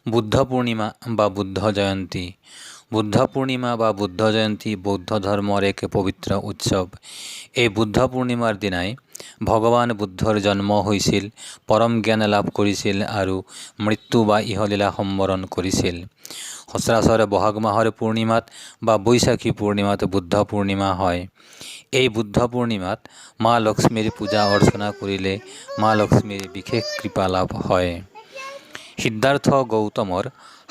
বুদ্ধ পূৰ্ণিমা বা বুদ্ধ জয়ন্তী। বুদ্ধ পূৰ্ণিমা বা বুদ্ধ জয়ন্তী বৌদ্ধ ধৰ্মৰ এক পবিত্ৰ উৎসৱ। এই বুদ্ধ পূৰ্ণিমাৰ দিনাই ভগৱান বুদ্ধৰ জন্ম হৈছিল, পৰম জ্ঞান লাভ কৰিছিল আৰু মৃত্যু বা ইহলীলা সম্বৰণ কৰিছিল। সচৰাচৰ বহাগ মাহৰ পূৰ্ণিমাত বা বৈশাখী পূৰ্ণিমাত বুদ্ধ পূৰ্ণিমা হয়। এই বুদ্ধ পূৰ্ণিমাত মা লক্ষ্মীৰ পূজা অৰ্চনা কৰিলে মা লক্ষ্মীৰ বিশেষ কৃপা লাভ হয়। সিদ্ধাৰ্থ গৌতমৰ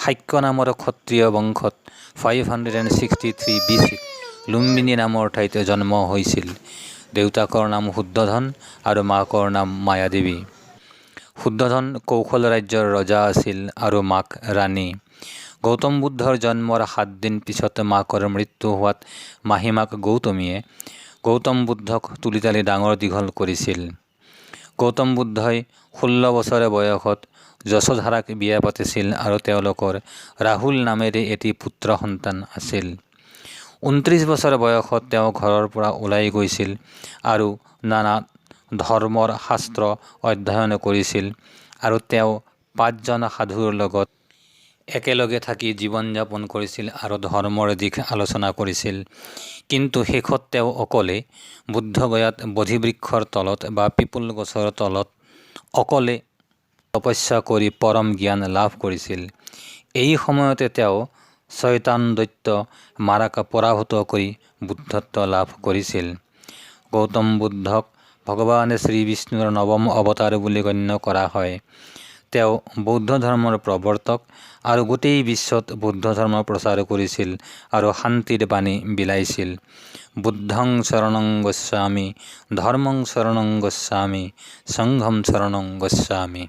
শাক্য নামৰ ক্ষত্ৰিয় বংশত 563 BC লুম্বিনী নামৰ ঠাইত জন্ম হৈছিল। দেউতাকৰ নাম শুদ্ধোধন আৰু মাকৰ নাম মায়াদেৱী। শুদ্ধোধন কৌশল ৰাজ্যৰ ৰজা আছিল আৰু মাক ৰাণী। গৌতম বুদ্ধৰ জন্মৰ 7 দিন পিছত মাকৰ মৃত্যু হোৱাত মাহীমাক গৌতমীয়ে গৌতম বুদ্ধক তুলি তালি ডাঙৰ দীঘল কৰিছিল। গৌতম বুদ্ধই 16 বছৰ বয়সত যশোধাৰাক বিয়া পাতিছিল আৰু তেওঁলোকৰ ৰাহুল নামেৰে এটি পুত্ৰ সন্তান আছিল। 29 বছৰ বয়সত তেওঁ ঘৰৰ পৰা ওলাই গৈছিল আৰু নানা ধৰ্মৰ শাস্ত্ৰ অধ্যয়ন কৰিছিল আৰু তেওঁ 5 জন সাধুৰ লগত একেলগে থাকি জীৱন যাপন কৰিছিল আৰু ধৰ্মৰ দিশ আলোচনা কৰিছিল। কিন্তু শেষত তেওঁ অকলে বুদ্ধগয়াত বোধিবৃক্ষৰ তলত বা পিপুল গছৰ তলত অকলে তপস্যা কৰি পৰম জ্ঞান লাভ কৰিছিল। এই সময়তে তেওঁ শয়তান দৈত্য মাৰাক পৰাভূত কৰি বুদ্ধত্ব লাভ কৰিছিল। গৌতম বুদ্ধক ভগৱান শ্ৰীবিষ্ণুৰ 9ম অৱতাৰ বুলি গণ্য কৰা হয়। তেওঁ বৌদ্ধ ধৰ্মৰ প্ৰৱৰ্তক আৰু গোটেই বিশ্বত বৌদ্ধ ধৰ্ম প্ৰচাৰ কৰিছিল আৰু শান্তিৰ বাণী বিলাইছিল। বুদ্ধং শৰণং গচ্ছামি, ধৰ্মং শৰণং গচ্ছামি, সংঘং শৰণং গচ্ছামি।